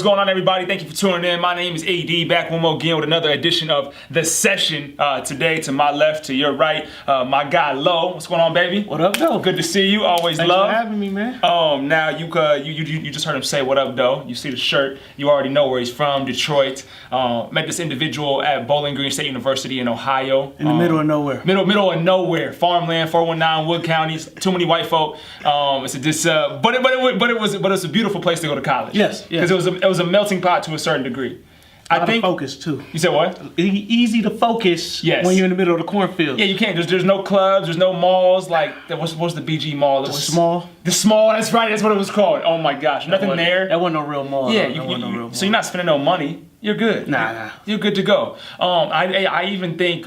What's going on, everybody? Thank you for tuning in. My name is AD, back one more again with another edition of The Session. Today, to my left, to your right, my guy, Lo. What's going on, baby? What up, though? Good to see you. Always Thanks love. for having me, man. Now, you just heard him say, what up, though? You see the shirt. You already know where he's from, Detroit. Met this individual at Bowling Green State University in Ohio. In the middle of nowhere. Middle of nowhere. Farmland, 419, Wood counties. Too many white folk. But it was a beautiful place to go to college. Yes. Because it was a melting pot to a certain degree. I think focus too. You said what? Easy to focus when you're in the middle of the cornfield. Yeah, you can't. There's no clubs. There's no malls. Like what's the BG mall? The small. The small. That's right. That's what it was called. Oh my gosh, nothing there. That wasn't no real mall. Yeah, so you're not spending no money. You're good. Nah. You're good to go. I even think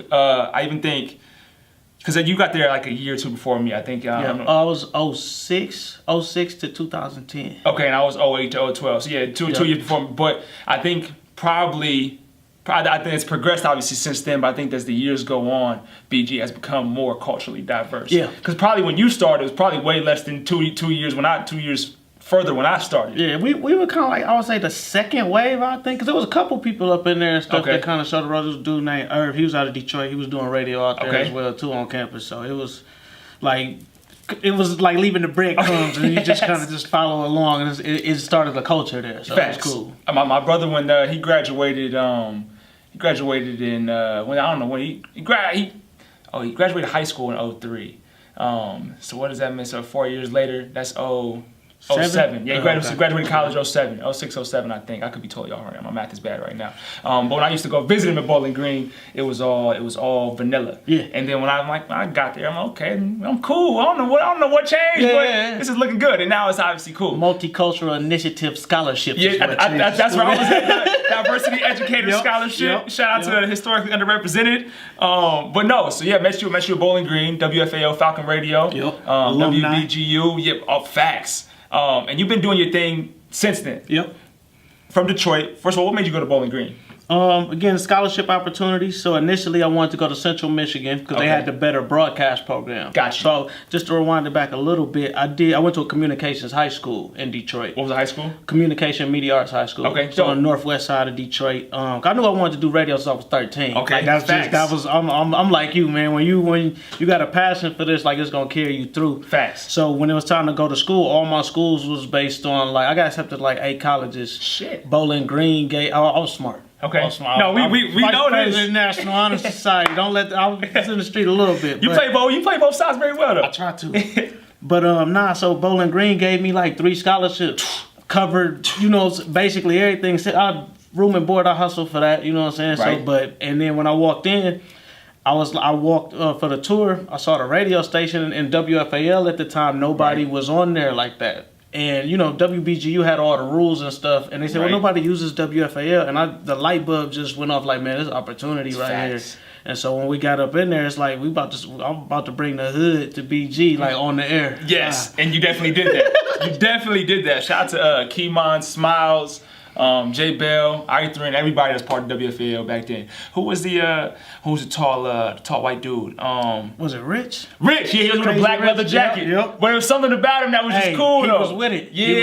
because you got there like a year or two before me. I think. I was 06 to 2010. Okay, and I was 08 to 012. So yeah, two years before me. But I think. I think it's progressed obviously since then, but I think as the years go on, BG has become more culturally diverse. Yeah. Because probably when you started, it was probably way less than 2 years further when I started. Yeah, we were kind of like, I would say the second wave, I think, because there was a couple people up in there and stuff that kind of showed the road. There was a dude named Irv. He was out of Detroit. He was doing radio out there as well too on campus. So it was like leaving the breadcrumbs and you just kind of just follow along, and it started a culture there. So it was cool. My brother, when he graduated, he graduated in he graduated high school in 03. So what does that mean? So 4 years later, that's 07. Yeah, he graduated college 07, 06, 07, I think. I could be totally all right. My math is bad right now. But when I used to go visit him at Bowling Green, it was all vanilla. Yeah. And then when I got there, I'm okay. I'm cool. I don't know what changed, but this is looking good. And now it's obviously cool. Multicultural Initiative Scholarship. Yeah, that's where I was at. Diversity Educator Scholarship. Shout out to the historically underrepresented. But no, so yeah, met you at Bowling Green, WFAO, Falcon Radio, WBGU. Facts. And you've been doing your thing since then. Yep. From Detroit. First of all, what made you go to Bowling Green? Again, scholarship opportunities. So initially I wanted to go to Central Michigan because they had the better broadcast program. Gotcha. So just to rewind it back a little bit, I went to a communications high school in Detroit. What was the high school? Communication Media Arts High School. Okay. So on the northwest side of Detroit. I knew I wanted to do radio since I was 13. Okay. I'm like you, man. When you got a passion for this, like it's gonna carry you through. Facts. So when it was time to go to school, all my schools was based on I got accepted to 8 colleges. Shit. Bowling Green, Gay. I was smart. Okay. No, we know this. National Honor Society. Don't let. I was in the street a little bit. You play both sides very well though. I try to. But So Bowling Green gave me 3 scholarships, covered basically everything. Room and board, I hustled for that. You know what I'm saying? Right. And then when I walked in, I walked for the tour. I saw the radio station in WFAL at the time. Nobody was on there like that. And WBGU had all the rules and stuff, and they said, well, nobody uses WFAL, and the light bulb just went off. Man, there's opportunity right here. And so when we got up in there, it's like I'm about to bring the hood to BG on the air. Yes, and you definitely did that. You definitely did that. Shout out to Keymon, Smiles, J Bell, Arthur, and everybody that's part of WFAL back then. Who was the tall white dude? Was it Rich? Rich, yeah, he was with a black leather jacket. Yep. But there was something about him that was just cool though. He was with it. Yeah, he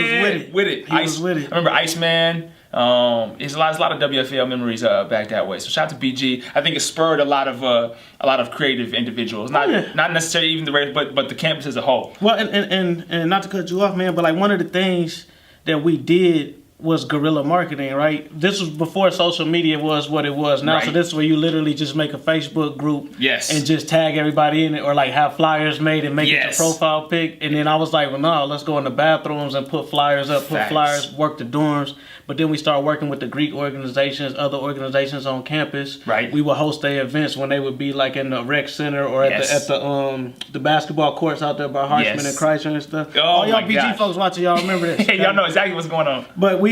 was with it. I remember Iceman. There's a lot of WFAL memories back that way. So shout out to BG. I think it spurred a lot of creative individuals. Not necessarily even the radio, but the campus as a whole. Well, and not to cut you off, man, but one of the things that we did was guerrilla marketing, right? This was before social media was what it was now. Right. So this is where you literally just make a Facebook group and just tag everybody in it, or have flyers made and make it your profile pic. And then I was like, well, no, let's go in the bathrooms and put flyers up, work the dorms. But then we started working with the Greek organizations, other organizations on campus. Right. We would host their events when they would be in the rec center or at the basketball courts out there by Harshman and Chrysler and stuff. Oh, all y'all BG folks watching, y'all remember this. Hey, y'all know exactly what's going on. But we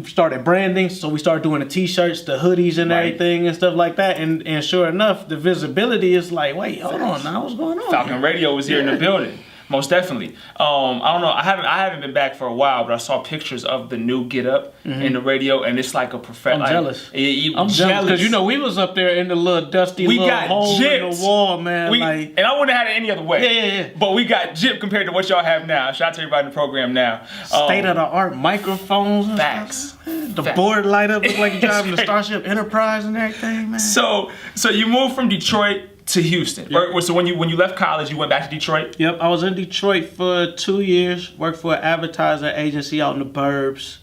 started branding, so we started doing the t-shirts, the hoodies and everything and stuff like that. And sure enough, the visibility is wait, hold on now, what's going on? Falcon Radio was here in the building. Most definitely. I don't know. I haven't been back for a while, but I saw pictures of the new Get Up in the radio, and it's like a professional. I'm jealous. I'm jealous because we was up there in the little dusty little hole in the wall, man. And I wouldn't have had it any other way. Yeah. But we got gypped compared to what y'all have now. Shout out to everybody in the program now. State of the art microphones. And facts. The board light up look like you're driving the Starship Enterprise and everything, man. So you moved from Detroit to Houston. Yep. So when you left college, you went back to Detroit? Yep, I was in Detroit for 2 years. Worked for an advertising agency out in the burbs.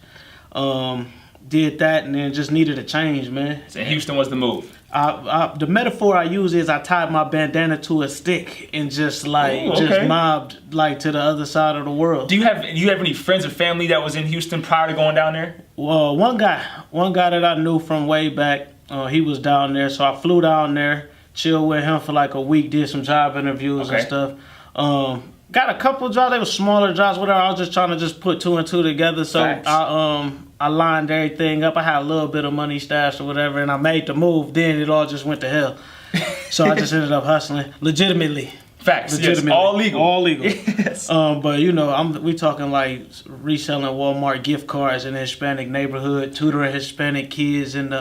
Did that and then just needed a change, man. And Houston was the move. The metaphor I use is I tied my bandana to a stick and just mobbed like to the other side of the world. Do you have any friends or family that was in Houston prior to going down there? Well, one guy that I knew from way back, he was down there, so I flew down there. Chilled with him for like a week, did some job interviews and stuff. Got a couple jobs, they were smaller jobs, whatever. I was just trying to put 2 and 2 together. So I lined everything up. I had a little bit of money stashed or whatever, and I made the move. Then it all just went to hell. So I just ended up hustling legitimately. Facts. Yes, all legal. All legal. Yes. But we talking like reselling Walmart gift cards in the Hispanic neighborhood, tutoring Hispanic kids in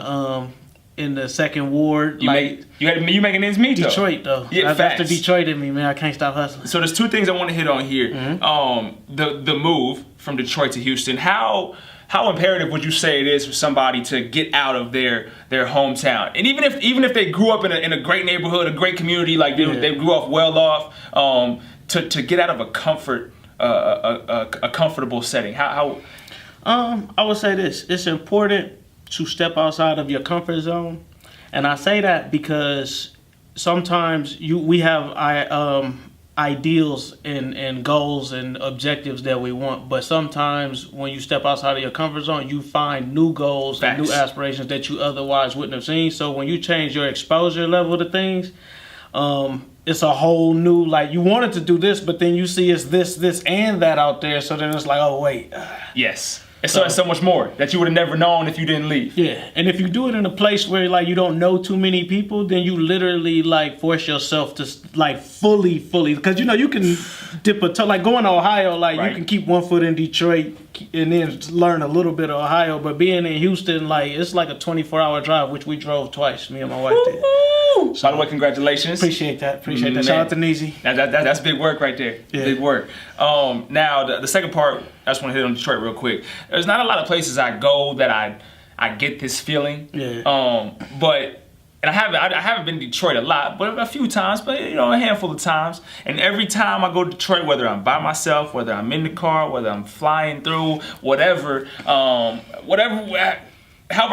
the second ward. You making ends meet, Detroit though. Yeah, that's the Detroit in me, man. I can't stop hustling. So there's 2 things I want to hit on here. The move from Detroit to Houston. How imperative would you say it is for somebody to get out of their hometown? And even if they grew up in a great neighborhood, a great community, like they grew up well off, to get out of a comfortable setting. How? I would say this: it's important to step outside of your comfort zone, and I say that because sometimes we have ideals and goals and objectives that we want, but sometimes when you step outside of your comfort zone, you find new goals and new aspirations that you otherwise wouldn't have seen. So when you change your exposure level to things, it's a whole new, like, you wanted to do this, but then you see it's this and that out there, so then it's like, oh wait. Yes. It's so much more that you would have never known if you didn't leave. Yeah, and if you do it in a place where like you don't know too many people, then you literally like force yourself to like fully, because you can dip a toe. Like going to Ohio, you can keep 1 foot in Detroit and then learn a little bit of Ohio. But being in Houston, like it's like a 24-hour drive, which we drove twice. Me and my wife did. So, by the way, congratulations. Appreciate that. Shout out to Neezy. That's big work right there. Yeah. Big work. Now the second part, I just want to hit on Detroit real quick. There's not a lot of places I go that I get this feeling. Yeah. And I haven't been to Detroit a lot, but a few times, but a handful of times. And every time I go to Detroit, whether I'm by myself, whether I'm in the car, whether I'm flying through, however I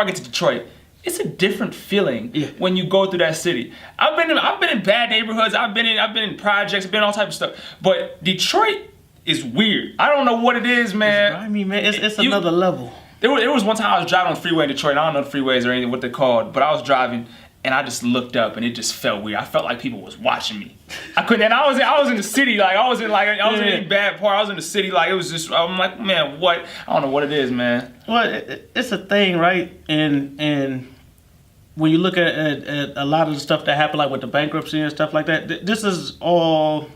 get to Detroit, it's a different feeling when you go through that city. I've been in bad neighborhoods. I've been in projects. I've been in all types of stuff. But Detroit is weird. I don't know what it is, man. It's grimy, man. It's another level. There was one time I was driving on the freeway in Detroit. I don't know the freeways or anything what they're called, but I was driving and I just looked up and it just felt weird. I felt like people was watching me. I couldn't. And I was in the city. Like I was in any bad part. I was in the city. Like it was just. I'm like, man, what? I don't know what it is, man. Well, it's a thing, right? And when you look at a lot of the stuff that happened, like with the bankruptcy and stuff like that, this is all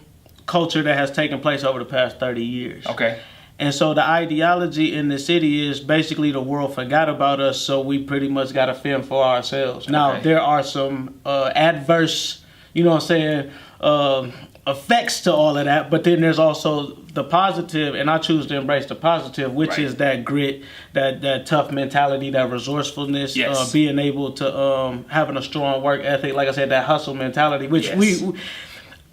culture that has taken place over the past 30 years. Okay. And so the ideology in the city is basically the world forgot about us, so we pretty much got to fend for ourselves. Now, there are some adverse, effects to all of that, but then there's also the positive, and I choose to embrace the positive, which is that grit, that tough mentality, that resourcefulness, being able to having a strong work ethic, like I said, that hustle mentality, which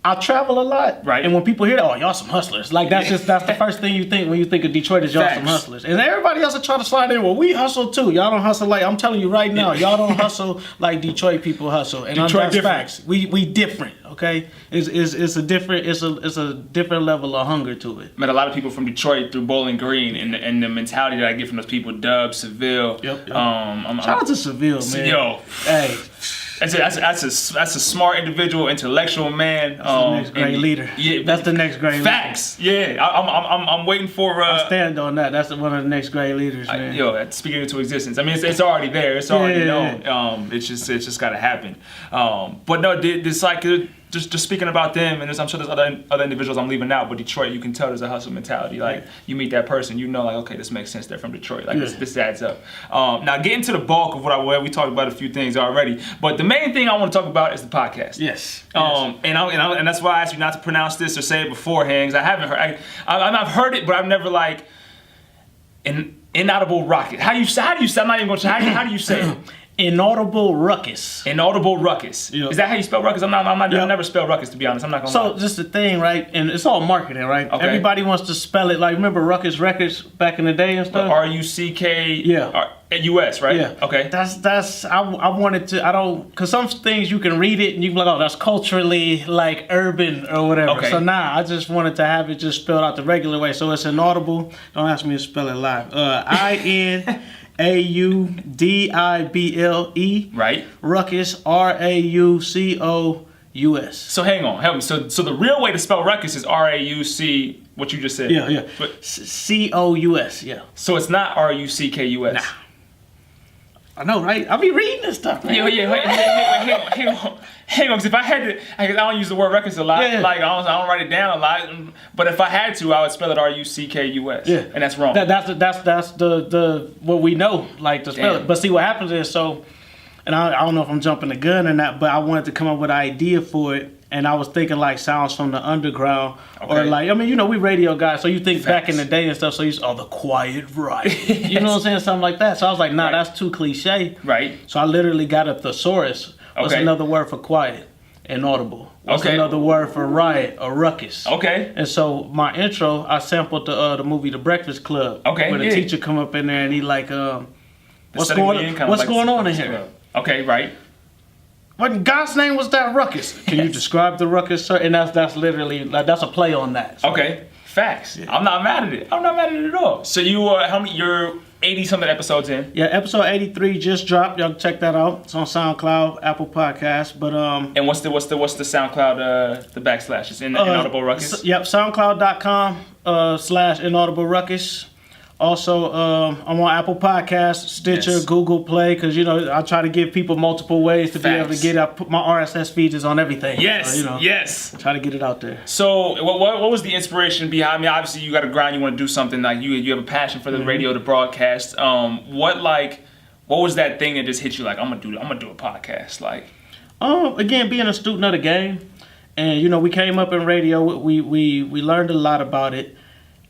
I travel a lot, right? And when people hear that, oh, y'all some hustlers, like that's the first thing you think when you think of Detroit is y'all some hustlers, and everybody else will try to slide in. Well, we hustle too. Y'all don't hustle like I'm telling you right now. Y'all don't hustle like Detroit people hustle, and that's facts. We different, okay? It's a different level of hunger to it. Met a lot of people from Detroit through Bowling Green, and the mentality that I get from those people, Dub, Seville. Yep. Shout out to Seville, man. Yo, hey. That's a smart individual, intellectual man. That's the next great leader. Yeah, that's the next great facts. Leader. Yeah, I'm waiting for. I stand on that. That's one of the next great leaders, man. Speaking into existence. I mean, it's already there. It's already known. It's just got to happen. But no, this like just speaking about them, and I'm sure there's other individuals I'm leaving out, but Detroit, you can tell there's a hustle mentality. Like you meet that person, you know, like okay, this makes sense. They're from Detroit. Like this adds up. Now getting to the bulk of what we talked about a few things already, but the main thing I want to talk about is the podcast. Yes. And that's why I asked you not to pronounce this or say it beforehand, because I haven't heard. I've heard it, but I've never like Inaudible Raucous. How do you say? I'm not even going to. How do you say it? Inaudible Raucous. Inaudible Raucous. Yep. Is that how you spell ruckus? I never spell ruckus, to be honest. I'm not gonna lie. So just the thing, right? And it's all marketing, right? Okay. Everybody wants to spell it like, remember Ruckus Records back in the day and stuff? RUCK. Yeah. US, right? Yeah. Okay. I wanted to, because some things you can read it and you can be like, oh, that's culturally like urban or whatever. Okay. So I just wanted to have it just spelled out the regular way. So it's Inaudible. Don't ask me to spell it live. INAUDIBLE. Right. Raucous, RAUCOUS. So hang on, help me. So the real way to spell ruckus is RAUC. What you just said. Yeah. But COUS. Yeah. So it's not RUCKUS. Nah. I know, right? I be reading this stuff. Man. Yeah. Hang on. Because if I had to, I don't use the word ruckus a lot. Yeah. Like I don't write it down a lot. But if I had to, I would spell it RUCKUS. Yeah. And that's wrong. That's the what we know, like to spell it. But see, what happens is and I don't know if I'm jumping the gun or not, but I wanted to come up with an idea for it. And I was thinking like sounds from the underground, or like, I mean, you know, we radio guys, so you think back in the day and stuff, so you say, the Quiet Riot. You know what I'm saying? Something like that. So I was like, that's too cliche. Right. So I literally got a thesaurus. What's another word for quiet? Inaudible. What's another word for riot? A ruckus. Okay. And so my intro, I sampled the movie The Breakfast Club. Okay. Where the teacher come up in there and he like, what's going on in here? Okay, right. What in God's name was that ruckus? Can you describe the ruckus, sir? And that's literally, like, that's a play on that. So. Okay, facts. Yeah. I'm not mad at it. I'm not mad at it at all. So you're 80-something episodes in. Yeah, episode 83 just dropped. Y'all check that out. It's on SoundCloud, Apple Podcasts. But And what's the SoundCloud the backslash? It's in Inaudible Raucous? Yep, soundcloud.com/Inaudible Raucous. Also, I'm on Apple Podcasts, Stitcher, Google Play, because, you know, I try to give people multiple ways to be able to get out. Put my RSS feeds is on everything. Yes, yes. Try to get it out there. So, what was the inspiration behind? I mean, obviously, you got a grind. You want to do something. Like, you have a passion for the radio, to broadcast. What was that thing that just hit you? Like, I'm gonna do a podcast. Like, again, being a student of the game, and you know, we came up in radio. We learned a lot about it,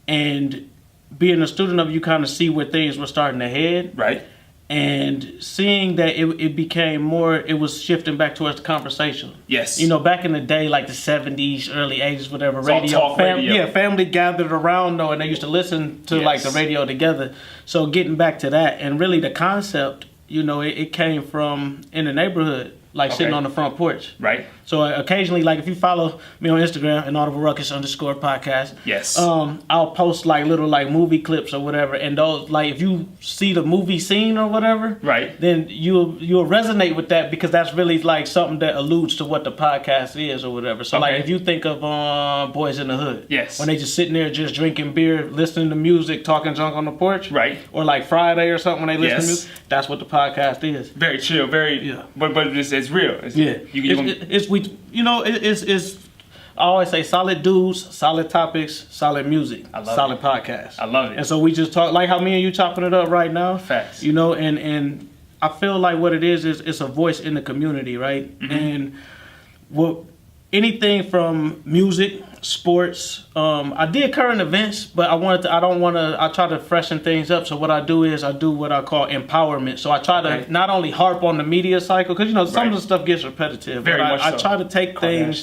and being a student of, you kind of see where things were starting to head. Right. And seeing that it became more, it was shifting back towards the conversation. Yes. You know, back in the day, like the 70s, early 80s, whatever, radio. Family gathered around, though, and they used to listen to like the radio together. So getting back to that, and really the concept, you know, it came from in the neighborhood. Like sitting on the front porch. Right. So occasionally, like if you follow me on Instagram, Inaudible Raucous _podcast. Yes. I'll post like little like movie clips or whatever, and those like if you see the movie scene or whatever, right, then you'll resonate with that, because that's really like something that alludes to what the podcast is or whatever. So like if you think of Boys in the Hood, yes, when they just sitting there just drinking beer, listening to music, talking junk on the porch, right, or like Friday or something when they listen to music, that's what the podcast is. Very chill, very but it's real. It's I always say solid dudes, solid topics, solid music, solid podcast. I love it. And so we just talk like how me and you chopping it up right now. Facts. You know, and I feel like what it is it's a voice in the community, right? Mm-hmm. And what anything from music, sports. I did current events, but I try to freshen things up. So what I do is I do what I call empowerment. So I try to not only harp on the media cycle, because, you know, some of the stuff gets repetitive. Very much so. I try to take things.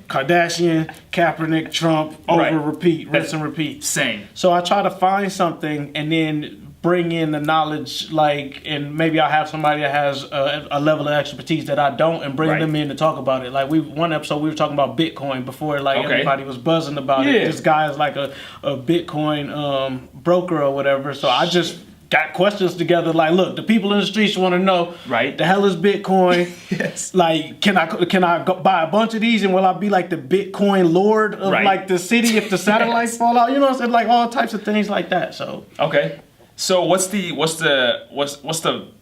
Kardashian, Kaepernick, Trump, repeat, rinse and repeat. Same. So I try to find something and then bring in the knowledge, like, and maybe I'll have somebody that has a level of expertise that I don't, and bring them in to talk about it. Like one episode we were talking about Bitcoin before, like everybody was buzzing about it. This guy is like a Bitcoin broker or whatever. So I just got questions together. Like, look, the people in the streets want to know, the hell is Bitcoin? Yes. Like, can I go buy a bunch of these, and will I be like the Bitcoin lord of like the city if the satellites fall out? You know what I'm saying? Like all types of things like that. So So what's the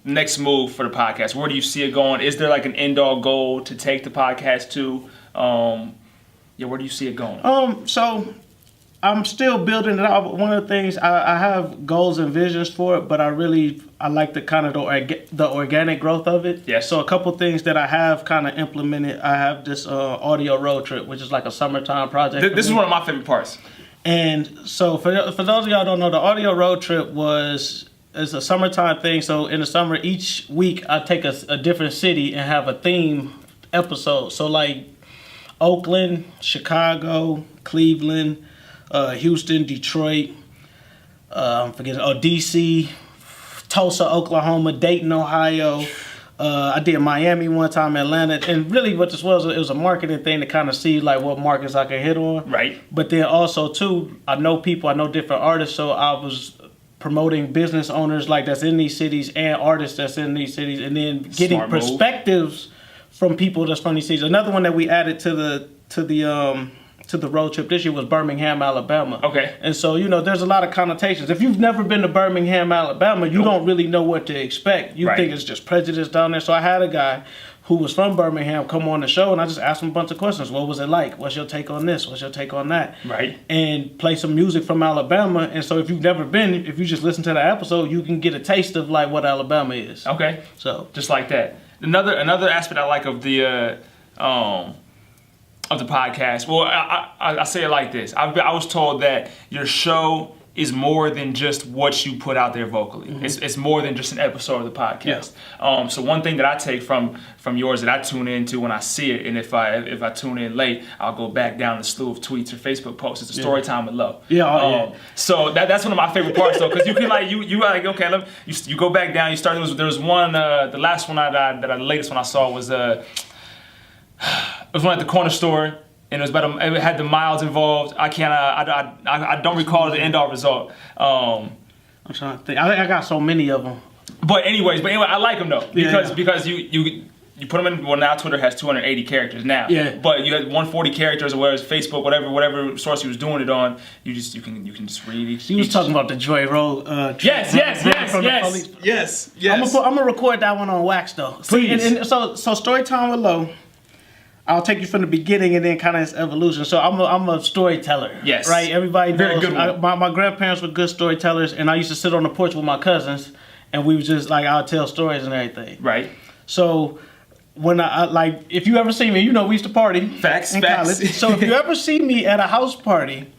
next move for the podcast? Where do you see it going? Is there like an end all goal to take the podcast to? Where do you see it going? So I'm still building it out. One of the things I have goals and visions for it, but I like the kind of the organic growth of it. Yes. So a couple things that I have kind of implemented. I have this audio road trip, which is like a summertime project. This is one of my favorite parts. And so for those of y'all who don't know, the audio road trip is a summertime thing. So in the summer, each week I take a different city and have a theme episode. So like Oakland, Chicago, Cleveland, Houston, Detroit, DC, Tulsa, Oklahoma, Dayton, Ohio. I did Miami one time, Atlanta, and really what this was, it was a marketing thing to kind of see like what markets I could hit on. Right. But then also too, I know people, I know different artists, so I was promoting business owners like that's in these cities and artists that's in these cities, and then getting perspectives from people that's from these cities. Another one that we added to the road trip this year was Birmingham, Alabama. Okay. And so, there's a lot of connotations. If you've never been to Birmingham, Alabama, you don't really know what to expect. You think it's just prejudice down there. So I had a guy who was from Birmingham come on the show, and I just asked him a bunch of questions. What was it like? What's your take on this? What's your take on that? Right. And play some music from Alabama. And so if you've never been, if you just listen to the episode, you can get a taste of like what Alabama is. Okay. So just like that. Another aspect I like of the podcast. Well, I say it like this. I was told that your show is more than just what you put out there vocally. Mm-hmm. It's more than just an episode of the podcast. Yeah. So one thing that I take from yours that I tune into when I see it, and if I tune in late, I'll go back down the slew of tweets or Facebook posts. It's a story time with love. Yeah. So that's one of my favorite parts though, because you can like you like okay, you go back down. You start. There was one. The last one the latest one I saw was it was one at the corner store. And it had the miles involved. I don't recall the end all result. I'm trying to think. I got so many of them. But anyway, I like them though because you put them in. Well, now Twitter has 280 characters now. Yeah. But you had 140 characters, or whereas Facebook, whatever source you was doing it on, you can just read each. He was talking about the Joy Road. Yes. I'm gonna record that one on wax though. Please. And so Storytime with Lo. I'll take you from the beginning and then kind of its evolution. So I'm a storyteller. Yes. Right? Everybody knows. Very good one. My grandparents were good storytellers, and I used to sit on the porch with my cousins, and we was just like, I'll tell stories and everything. Right. So when I like, if you ever see me, we used to party. Facts. College. So if you ever see me at a house party,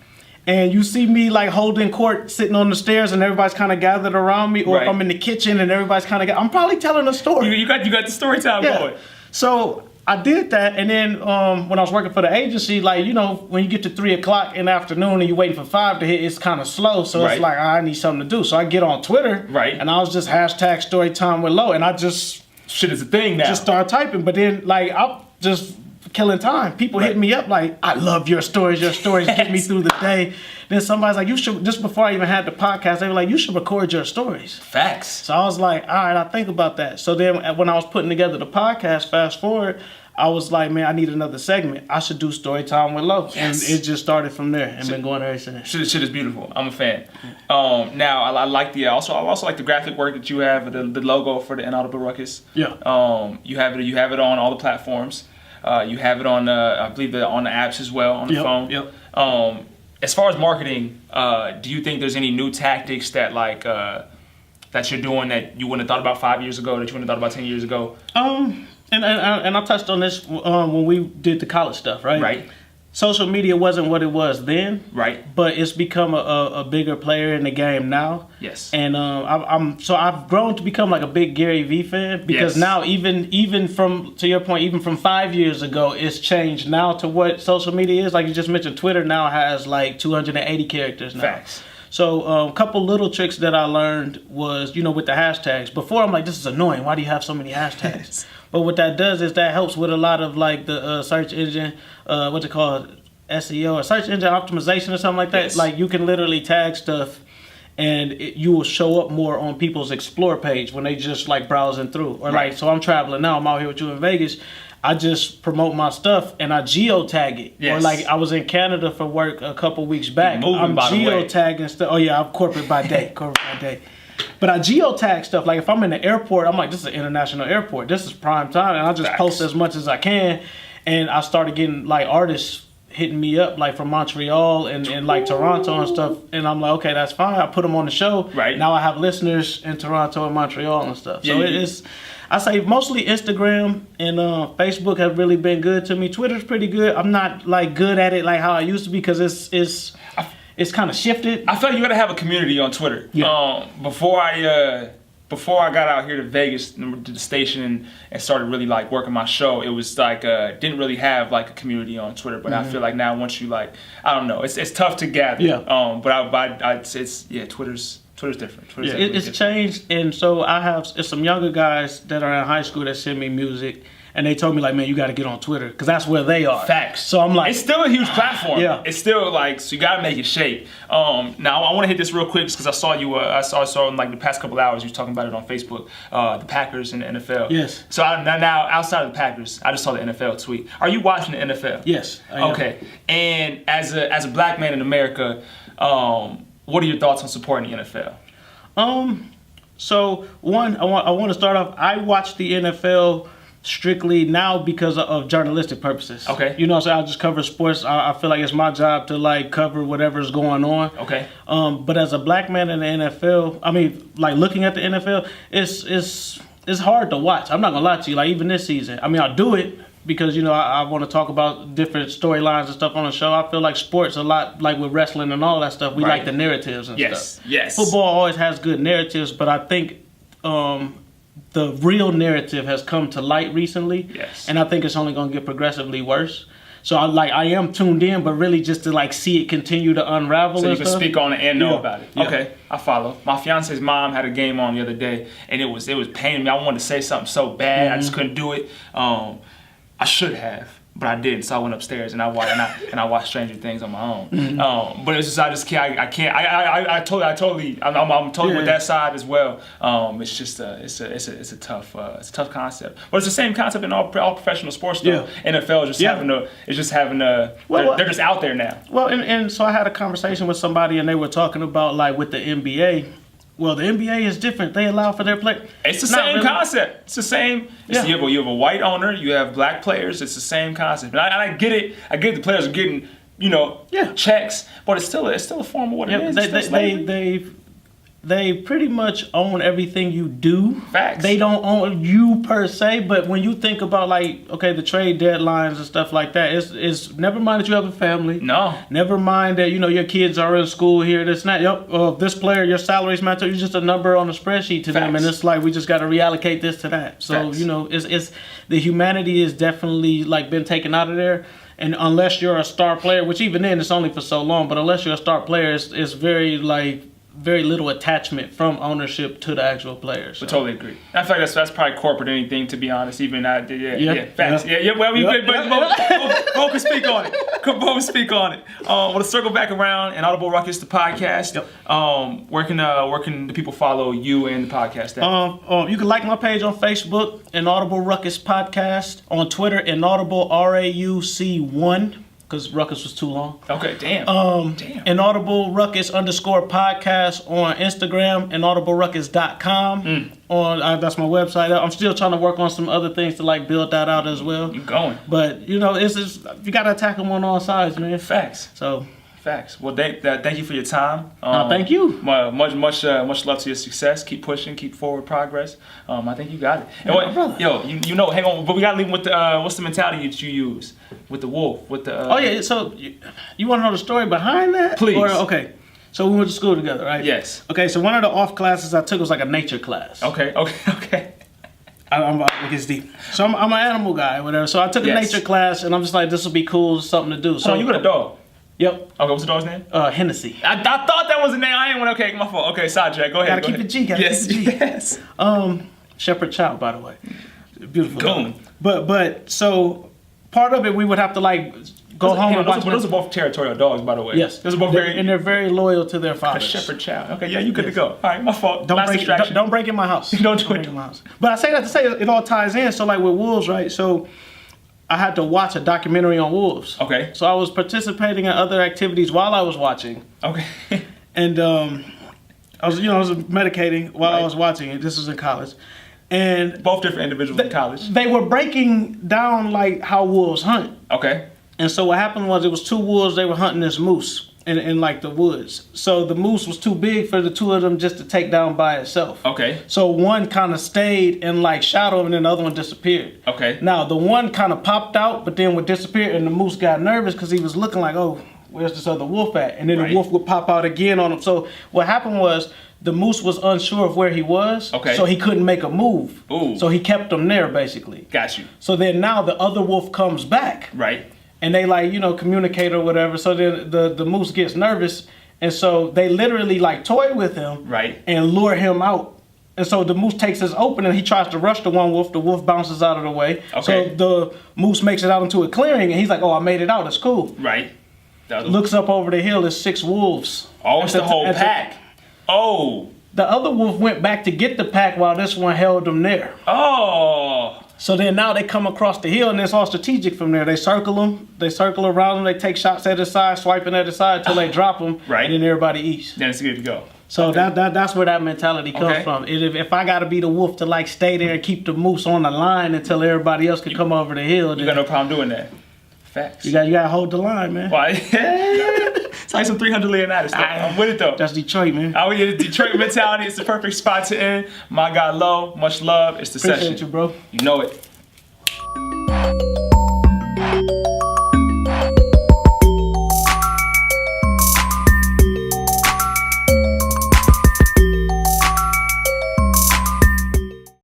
and you see me like holding court, sitting on the stairs, and everybody's kind of gathered around me, or if I'm in the kitchen and everybody's kind of, I'm probably telling a story. You got the story time going. So I did that, and then when I was working for the agency, like, when you get to 3 o'clock in the afternoon and you're waiting for 5 to hit, it's kind of slow. So it's like, I need something to do. So I get on Twitter, and I was just hashtag Storytime with Lo, and I just shit is a thing now. Just start typing, but then like I'm just killing time. People hit me up like, I love your stories. Your stories get me through the day. Then somebody's like, you should, just before I even had the podcast, they were like, you should record your stories. Facts. So I was like, all right, I'll think about that. So then when I was putting together the podcast, fast forward, I was like, man, I need another segment. I should do story time with Lo. Yes. And it just started from there and been going ever since. Shit is beautiful. I'm a fan. Now I like I also like the graphic work that you have, the logo for the Inaudible Raucous. Yeah. You have it on all the platforms. You have it on I believe on the apps as well, on the phone. Yep. As far as marketing, do you think there's any new tactics that that you're doing that you wouldn't have thought about 5 years ago, that you wouldn't have thought about 10 years ago? And I touched on this when we did the college stuff, right? Right. Social media wasn't what it was then, right? But it's become a bigger player in the game now. Yes. And I've grown to become like a big Gary Vee fan because now even from, to your point, even from 5 years ago, it's changed now to what social media is. Like you just mentioned, Twitter now has like 280 characters now. Facts. So a couple little tricks that I learned was, with the hashtags. Before I'm like, this is annoying. Why do you have so many hashtags? But what that does is that helps with a lot of like the search engine, what's it called, SEO or search engine optimization or something like that. Yes. Like you can literally tag stuff and you will show up more on people's explore page when they just like browsing through. Or like, so I'm traveling now, I'm out here with you in Vegas. I just promote my stuff and I geotag it. Yes. Or like I was in Canada for work a couple weeks back. I'm geotagging stuff. Oh yeah, I'm corporate by day. But I geotag stuff. Like if I'm in the airport, I'm like, this is an international airport. This is prime time, and I just post as much as I can. And I started getting like artists hitting me up like from Montreal and like Toronto and stuff, and I'm like, okay, that's fine. I put them on the show. Right. Now I have listeners in Toronto and Montreal and stuff. So it is, I say mostly Instagram and Facebook have really been good to me. Twitter's pretty good. I'm not like good at it like how I used to be because it's kind of shifted. I feel like you gotta have a community on Twitter. Yeah. Before I got out here to Vegas, to the station, and started really like working my show, it was like didn't really have like a community on Twitter. But I feel like now once you like, I don't know, it's tough to gather. Yeah. But Twitter's different. It's changed, and so I have some younger guys that are in high school that send me music. And they told me like, man, you got to get on Twitter because that's where they are. Facts. So I'm like, it's still a huge platform. Yeah. It's still like, so you got to make it shake. Now I want to hit this real quick because I saw you. I saw in like the past couple hours you talking about it on Facebook. The Packers and the NFL. Yes. So now outside of the Packers, I just saw the NFL tweet. Are you watching the NFL? Yes. I am. Okay. And as a black man in America, what are your thoughts on supporting the NFL? So one, I want to start off. I watch the NFL strictly now because of journalistic purposes. Okay. You know, so I just cover sports. I feel like it's my job to like cover whatever's going on. Okay. But as a black man in the NFL, I mean, like looking at the NFL, it's hard to watch. I'm not gonna lie to you. Like even this season, I mean, I'll do it because you know I want to talk about different storylines and stuff on the show. I feel like sports a lot, like with wrestling and all that stuff. We like the narratives and stuff. Yes. Football always has good narratives, but I think the real narrative has come to light recently. Yes. And I think it's only going to get progressively worse. So I am tuned in, but really just to like see it continue to unravel. So you can speak on it and know about it. Yeah. Okay, I follow. My fiance's mom had a game on the other day, and it was paining me. I wanted to say something so bad, I just couldn't do it. I should have, but I didn't. So I went upstairs and I watched Stranger Things on my own. But it's just I can't. I'm totally with that side as well. It's just it's a tough concept. But it's the same concept in all professional sports though. Yeah. NFL is just having they're just out there now. Well, and so I had a conversation with somebody and they were talking about like with the NBA. Well, the NBA is different. They allow for their play. It's the same concept. It's the same. You have a white owner. You have black players. It's the same concept. And I get it. I get the players are getting, checks, but it's still a form of what it is. They pretty much own everything you do. Facts. They don't own you per se, but when you think about like, okay, the trade deadlines and stuff like that, it's never mind that you have a family. No. Never mind that, your kids are in school here, this and that. Yep, this player, your salary's match, you're just a number on a spreadsheet to them, and it's like we just got to reallocate this to that. So, it's the humanity is definitely like been taken out of there. And unless you're a star player, which even then it's only for so long, but unless you're a star player, it's very little attachment from ownership to the actual players. So. I totally agree. I feel like that's probably corporate anything, to be honest. Even facts. Well, Bo can speak on it. Bo speak on it. Want to circle back around Inaudible Raucous, the podcast. Yep. Where can the people follow you and the podcast at? You can like my page on Facebook, Inaudible Raucous Podcast. On Twitter, Inaudible RAUC1. Because Ruckus was too long. Okay, damn. Inaudible Raucous _podcast on Instagram, inaudibleraucous.com. That's my website. I'm still trying to work on some other things to like build that out as well. You going. But, it's you got to attack them on all sides, man. Facts. So... Facts. Well, thank you for your time. Thank you. Much love to your success. Keep pushing. Keep forward progress. I think you got it. And hang on. But we gotta leave with the what's the mentality that you use with the wolf? With the So you want to know the story behind that? Please. Okay. So we went to school together, right? Yes. Okay. So one of the off classes I took was like a nature class. Okay. I'm about to get deep. So I'm an animal guy, whatever. So I took a nature class, and I'm just like, this will be cool, something to do. So you got a dog. Yep. Okay, what's the dog's name? Hennessy. I thought that was the name. I ain't want. Okay, my fault. Okay, sidetrack. Go ahead. Gotta keep it G. Yes. Shepherd Child, by the way. Beautiful. Goon. But so part of it, we would have to like go home and watch. Those are both territorial dogs, by the way. Yes. Those are both they're very loyal to their fathers. Shepherd Child. Okay, yeah, you good to go. All right, my fault. Don't break in my house. Don't do it. In my house. But I say that to say it all ties in. So like with wolves, right? So I had to watch a documentary on wolves. Okay. So I was participating in other activities while I was watching. Okay. And I was medicating while I was watching it. This was in college. And both different individuals in college. They were breaking down like how wolves hunt. Okay. And so what happened was it was 2 wolves, they were hunting this moose in like the woods. So the moose was too big for the 2 of them just to take down by itself. Okay. So one kind of stayed and like shot him and then the other one disappeared. Okay. Now the one kind of popped out but then would disappear and the moose got nervous because he was looking like, oh, where's this other wolf at? And then the wolf would pop out again on him. So what happened was the moose was unsure of where he was. Okay. So he couldn't make a move. Ooh. So he kept him there basically. Got you. So then now the other wolf comes back. Right. And they like, communicate or whatever. So then the moose gets nervous. And so they literally like toy with him. Right. And lure him out. And so the moose takes his opening. He tries to rush the one wolf. The wolf bounces out of the way. Okay. So the moose makes it out into a clearing. And he's like, oh, I made it out. It's cool. Right. Looks up over the hill. There's 6 wolves. Oh, it's the whole pack. Oh. The other wolf went back to get the pack while this one held them there. Oh. So then now they come across the hill and it's all strategic from there. They circle them, they circle around them, they take shots at his side, swiping at his side until they drop them, right. And then everybody eats. Then it's good to go. So that's where that mentality comes from. If I got to be the wolf to like stay there and keep the moose on the line until everybody else can come over the hill. You got no problem doing that. Facts. You got to hold the line, man. Why? It's like some 300 Leonidas stuff. I'm with it though. That's Detroit, man. Oh yeah, Detroit mentality. It's the perfect spot to end. My guy Low, much love. It's the session. Appreciate you, bro. You know it.